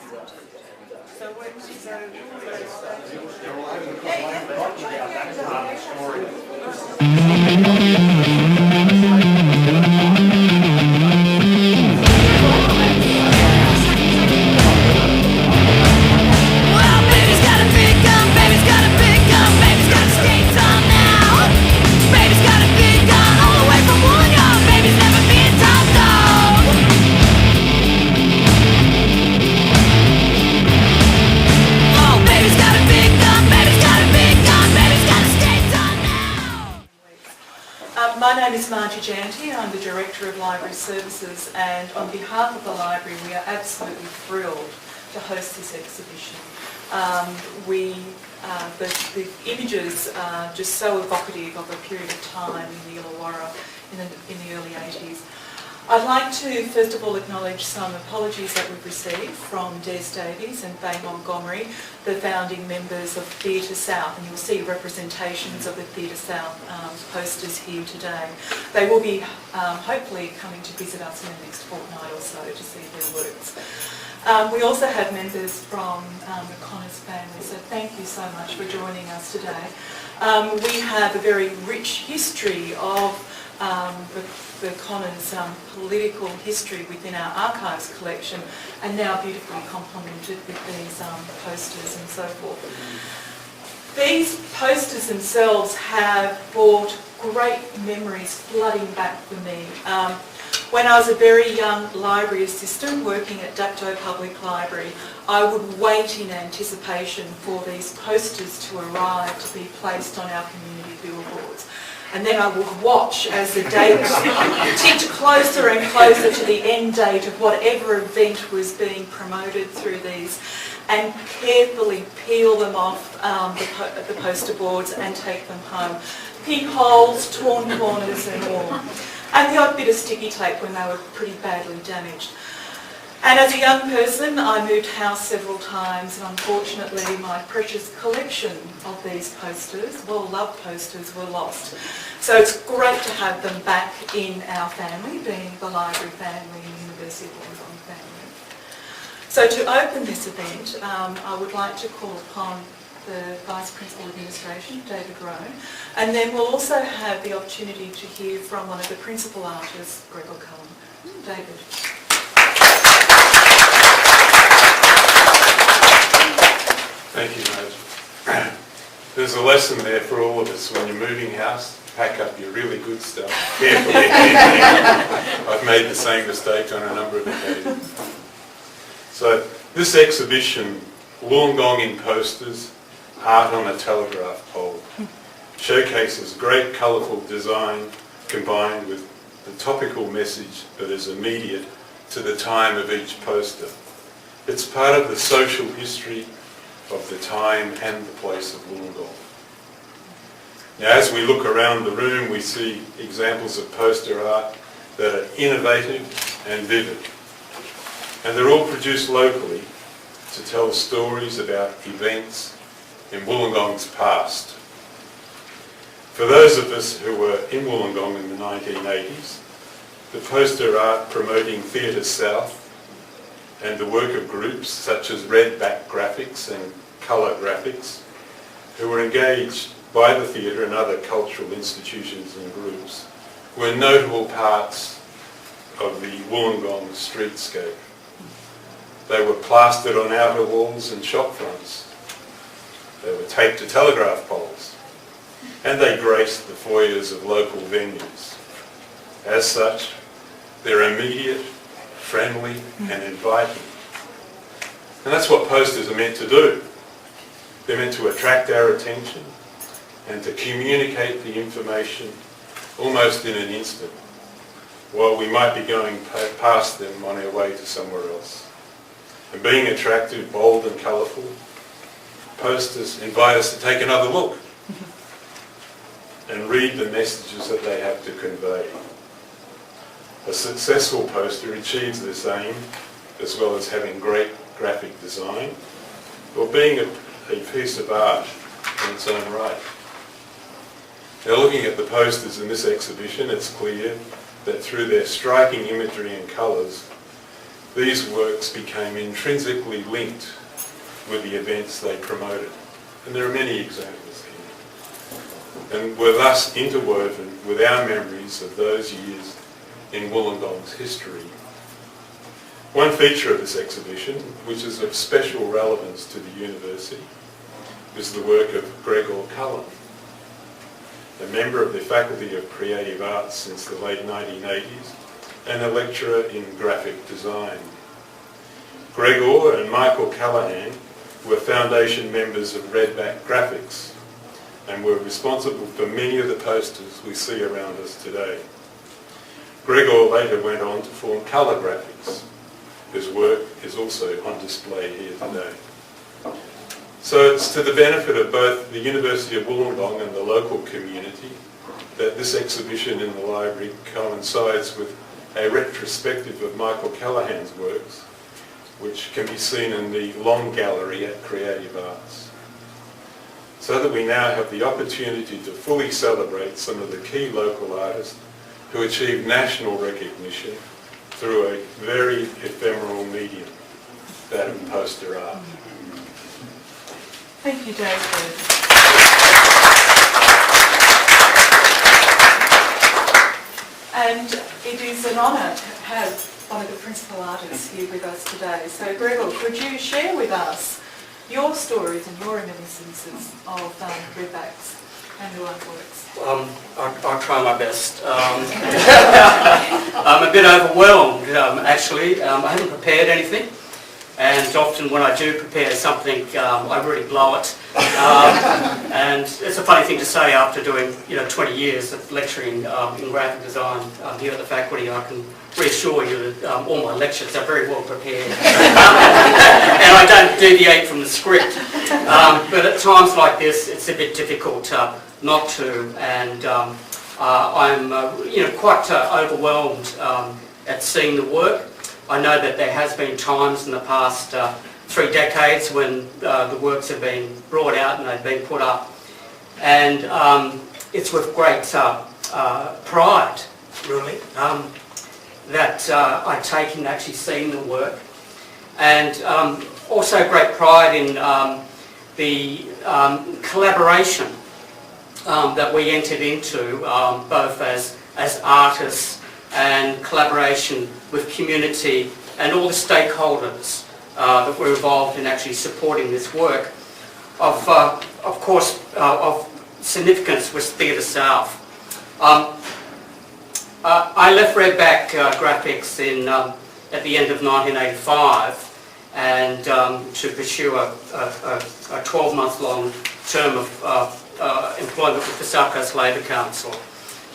So when she goes, my name is Margie Jantti. I'm the Director of Library Services, and on behalf of the library we are absolutely thrilled to host this exhibition. The images are just so evocative of a period of time in the Illawarra in the early 80s. I'd like to first of all acknowledge some apologies that we've received from Des Davies and Faye Montgomery, the founding members of Theatre South, and you'll see representations of the Theatre South posters here today. They will be hopefully coming to visit us in the next fortnight or so to see their works. We also have members from the Connors family, so thank you so much for joining us today. We have a very rich history of the Connors' political history within our archives collection, and now beautifully complemented with these posters and so forth. These posters themselves have brought great memories flooding back for me. When I was a very young library assistant working at Dapto Public Library, I would wait in anticipation for these posters to arrive to be placed on our community billboards. And then I would watch as the date ticked closer and closer to the end date of whatever event was being promoted through these, and carefully peel them off the poster boards and take them home. Peepholes, torn corners and all. And the odd bit of sticky tape when they were pretty badly damaged. And as a young person, I moved house several times, and unfortunately my precious collection of these posters, well-loved posters, were lost. So it's great to have them back in our family, being the library family and University of Wollongong family. So to open this event, I would like to call upon the Vice Principal Administration, David Roan, and then we'll also have the opportunity to hear from one of the principal artists, Gregor Cullen. David. Thank you, Margie. There's a lesson there for all of us. When you're moving house, pack up your really good stuff carefully. I've made the same mistake on a number of occasions. So this exhibition, Wollongong in Posters, Art on a Telegraph Pole, showcases great colourful design combined with the topical message that is immediate to the time of each poster. It's part of the social history of the time and the place of Wollongong. Now, as we look around the room, we see examples of poster art that are innovative and vivid. And they're all produced locally to tell stories about events in Wollongong's past. For those of us who were in Wollongong in the 1980s, the poster art promoting Theatre South and the work of groups such as Redback Graphix and Culla Graphix, who were engaged by the theatre and other cultural institutions and groups, were notable parts of the Wollongong streetscape. They were plastered on outer walls and shop fronts. They were taped to telegraph poles, and they graced the foyers of local venues. As such, they're immediate, friendly and inviting. And that's what posters are meant to do. They're meant to attract our attention and to communicate the information almost in an instant, while we might be going past them on our way to somewhere else. And being attractive, bold and colourful, posters invite us to take another look and read the messages that they have to convey. A successful poster achieves this aim, as well as having great graphic design, or being a piece of art in its own right. Now, looking at the posters in this exhibition, it's clear that through their striking imagery and colours, these works became intrinsically linked with the events they promoted. And there are many examples here. And were thus interwoven with our memories of those years in Wollongong's history. One feature of this exhibition, which is of special relevance to the university, is the work of Gregor Cullen, a member of the Faculty of Creative Arts since the late 1980s and a lecturer in graphic design. Gregor and Michael Callahan were foundation members of Redback Graphix and were responsible for many of the posters we see around us today. Gregor later went on to form Culla Graphix, whose work is also on display here today. So it's to the benefit of both the University of Wollongong and the local community that this exhibition in the library coincides with a retrospective of Michael Callahan's works, which can be seen in the Long Gallery at Creative Arts. So that we now have the opportunity to fully celebrate some of the key local artists who achieved national recognition through a very ephemeral medium, that of poster art. Thank you, David. And it is an honour to have one of the principal artists here with us today. So Gregor, could you share with us your stories and your reminiscences of Redbacks and your artworks? I'll try my best. I'm a bit overwhelmed, actually. I haven't prepared anything, and often when I do prepare something, I really blow it. And it's a funny thing to say after doing 20 years of lecturing in graphic design here at the faculty. I can reassure you that all my lectures are very well prepared. And I don't deviate from the script. But at times like this, it's a bit difficult not to, and I'm quite overwhelmed at seeing the work. I know that there has been times in the past 3 decades when the works have been brought out and they've been put up, and it's with great pride, really, that I take in actually seeing the work, and also great pride in the collaboration that we entered into, both as artists and collaboration with community and all the stakeholders that were involved in actually supporting this work. Of course, of significance was Theatre South. I left Redback Graphix at the end of 1985 and to pursue a 12-month-long term of employment with the South Coast Labour Council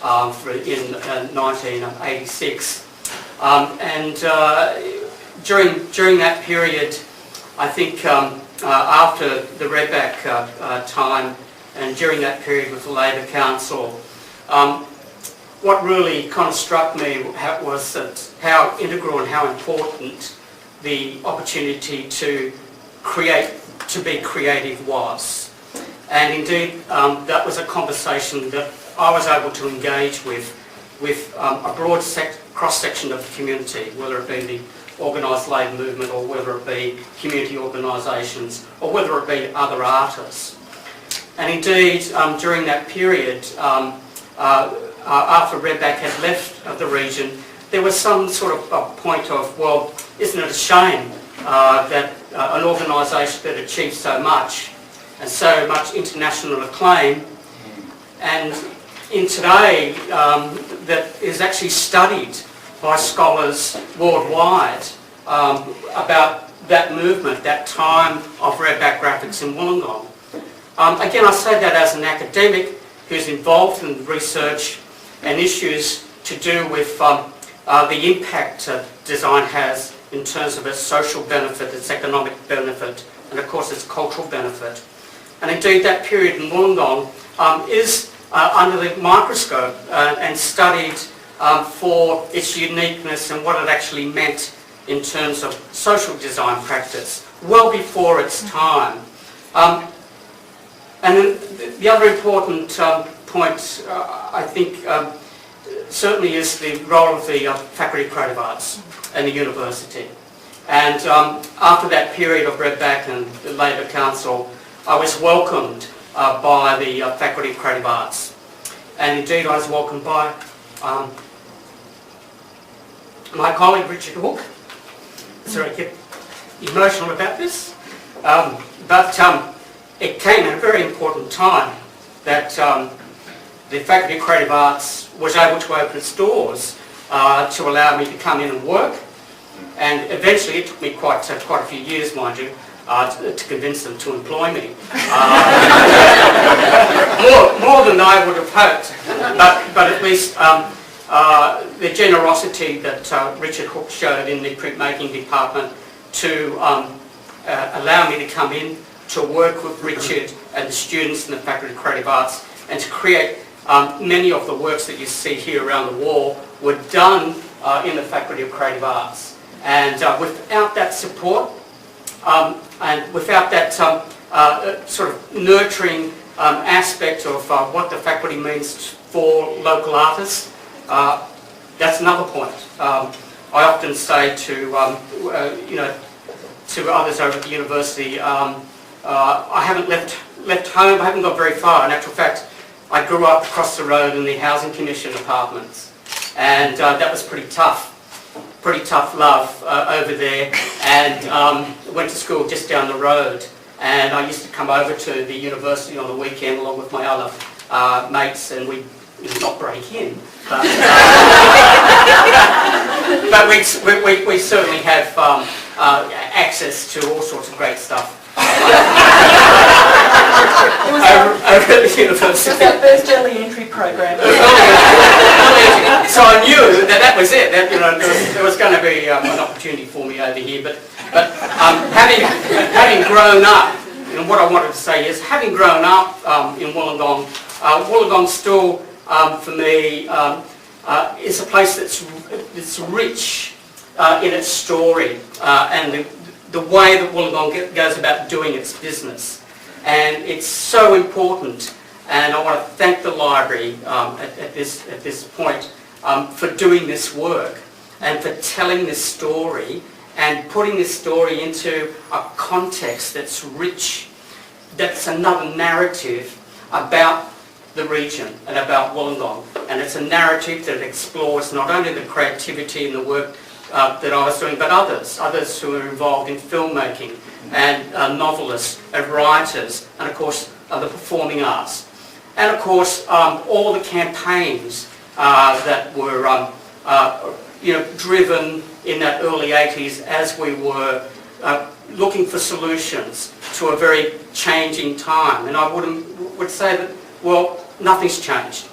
in 1986. And during that period, I think after the Redback time and during that period with the Labour Council, what really kind of struck me was that how integral and how important the opportunity to be creative was. And indeed, that was a conversation that I was able to engage with a broad cross-section of the community, whether it be the organised labour movement or whether it be community organisations or whether it be other artists. And indeed, during that period, after Redback had left the region, there was some sort of a point of, well, isn't it a shame that an organisation that achieved so much and so much international acclaim, and in today that is actually studied by scholars worldwide about that movement, that time of Redback Graphix in Wollongong. Again, I say that as an academic who's involved in research and issues to do with the impact design has in terms of its social benefit, its economic benefit, and of course its cultural benefit. And indeed that period in Wollongong is under the microscope and studied for its uniqueness and what it actually meant in terms of social design practice, well before its time. And then the other important point, I think, certainly is the role of the Faculty of Creative Arts and the university. And after that period of Redback and the Labor Council, I was welcomed by the Faculty of Creative Arts. And indeed I was welcomed by my colleague Richard Hook. Sorry, I get emotional about this. But it came at a very important time that the Faculty of Creative Arts was able to open its doors to allow me to come in and work. And eventually, it took me quite a few years, mind you, to convince them to employ me. More than I would have hoped. But at least the generosity that Richard Hook showed in the printmaking department to allow me to come in, to work with Richard and the students in the Faculty of Creative Arts, and to create many of the works that you see here around the wall were done in the Faculty of Creative Arts. And without that support, and without that sort of nurturing aspect of what the faculty means for local artists, that's another point. I often say to to others over at the university, I haven't left home. I haven't got very far. In actual fact, I grew up across the road in the Housing Commission apartments, and that was pretty tough love over there, and went to school just down the road, and I used to come over to the university on the weekend along with my other mates, and we not break in, but, but we certainly have access to all sorts of great stuff. Over at the university. It was our first early entry program. So I knew that was it. That, there was going to be an opportunity for me over here. But having grown up, what I wanted to say is, having grown up in Wollongong, Wollongong still, for me, is a place that's rich in its story and the way that Wollongong goes about doing its business. And it's so important, and I want to thank the library at this point for doing this work and for telling this story and putting this story into a context that's rich, that's another narrative about the region and about Wollongong. And it's a narrative that explores not only the creativity and the work that I was doing, but others who are involved in filmmaking, and novelists and writers, and of course the performing arts. And of course all the campaigns that were driven in that early 80s as we were looking for solutions to a very changing time. And I would say that, well, nothing's changed.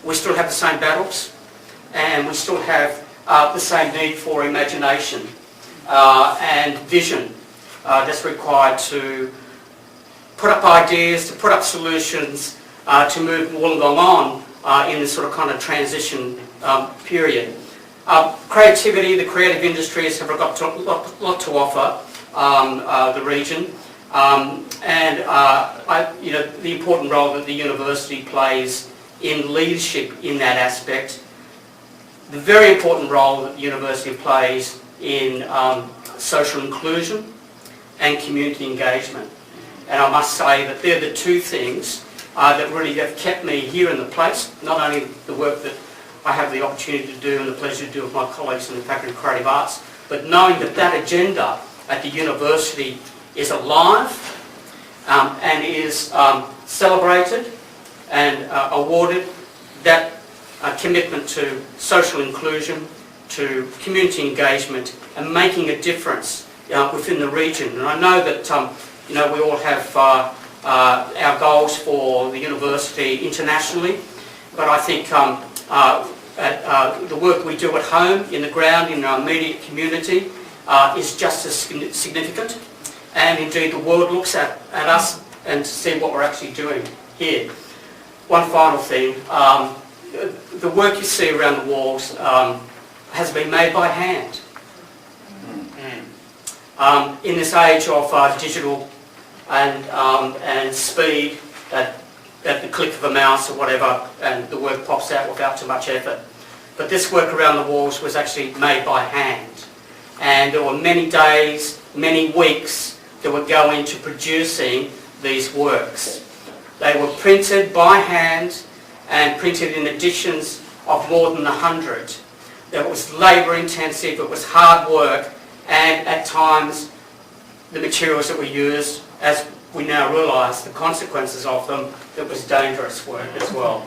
We still have the same battles, and we still have the same need for imagination and vision that's required to put up ideas, to put up solutions, to move Wollongong on in this sort of kind of transition period. Creativity, the creative industries have got a lot to offer the region, and the important role that the university plays in leadership in that aspect. The very important role that the university plays in social inclusion and community engagement. And I must say that they're the two things that really have kept me here in the place, not only the work that I have the opportunity to do and the pleasure to do with my colleagues in the Faculty of Creative Arts, but knowing that that agenda at the university is alive and is celebrated and awarded, that commitment to social inclusion, to community engagement, and making a difference within the region. And I know that we all have our goals for the university internationally, but I think the work we do at home, in the ground, in our immediate community, is just as significant. And indeed the world looks at us and to see what we're actually doing here. One final thing, the work you see around the walls has been made by hand. In this age of digital and speed, at the click of a mouse or whatever, and the work pops out without too much effort. But this work around the walls was actually made by hand. and there were many days, many weeks that would go into producing these works. They were printed by hand and printed in editions of more than 100. It was labour intensive, it was hard work, and at times the materials that were used, as we now realise the consequences of them, it was dangerous work as well.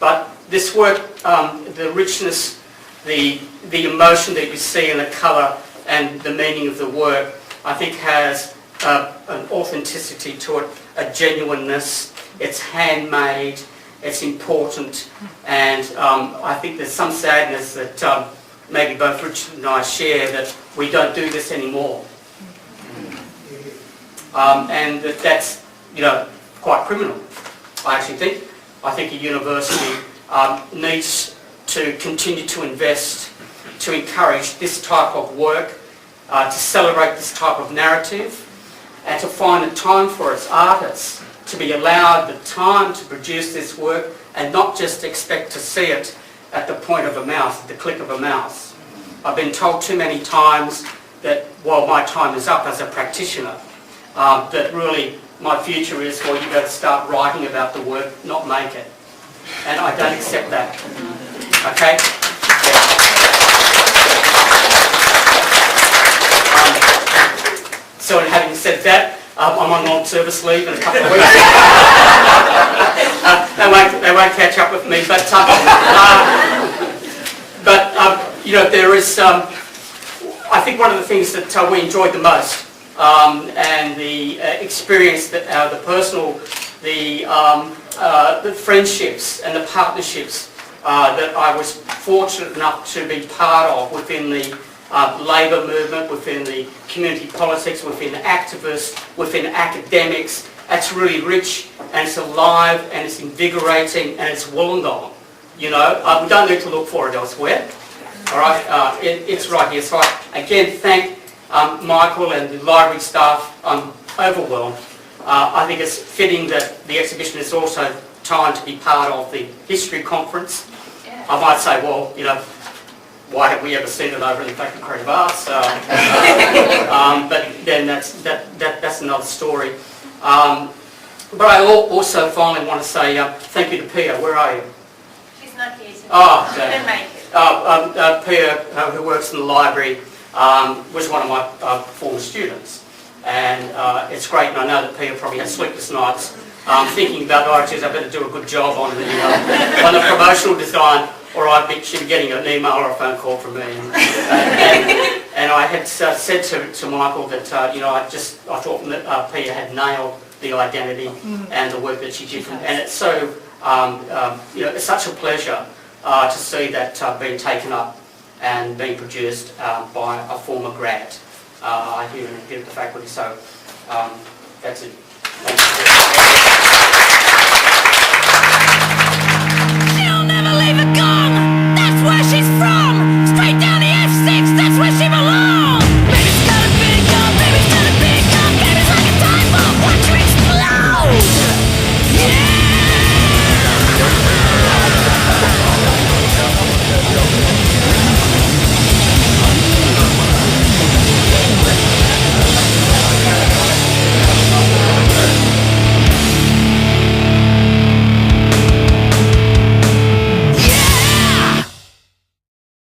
But this work, the richness, the emotion that you see in the colour and the meaning of the work, I think has an authenticity to it, a genuineness. It's handmade, it's important, and I think there's some sadness that maybe both Richard and I share, that we don't do this anymore. And that's, you know, quite criminal, I actually think. I think a university needs to continue to invest, to encourage this type of work, to celebrate this type of narrative, and to find the time for its artists to be allowed the time to produce this work and not just expect to see it at the point of a mouse, at the click of a mouse. I've been told too many times that, well, my time is up as a practitioner, that really my future is, well, you've got to start writing about the work, not make it. And I don't accept that. Okay? So in having said that, I'm on long service leave in a couple of weeks. They won't catch up with me, but you know, there is, I think one of the things that we enjoyed the most, and the experience that the personal, the friendships and the partnerships that I was fortunate enough to be part of within the labour movement, within the community politics, within activists, within academics. It's really rich, and it's alive, and it's invigorating, and it's Wollongong. You know, we don't need to look for it elsewhere. All right, it's right here. So I again thank Michael and the library staff. I'm overwhelmed. I think it's fitting that the exhibition is also timed to be part of the history conference. Yeah. I might say, well, you know, why have we ever seen it over in the Faculty of Creative Arts? But then that's another story. But I also finally want to say thank you to Pia. Where are you? She's not here today. Oh, she didn't make it. Pia, who works in the library, was one of my former students. And it's great, and I know that Pia probably has sleepless nights thinking about, oh, geez, I better do a good job on the promotional design, or she'd be getting an email or a phone call from me. And I had said to Michael that, you know, I thought that Pia had nailed the identity and the work that she did. And it's so, you know, it's such a pleasure to see that being taken up and being produced by a former grad here at the faculty. So that's it.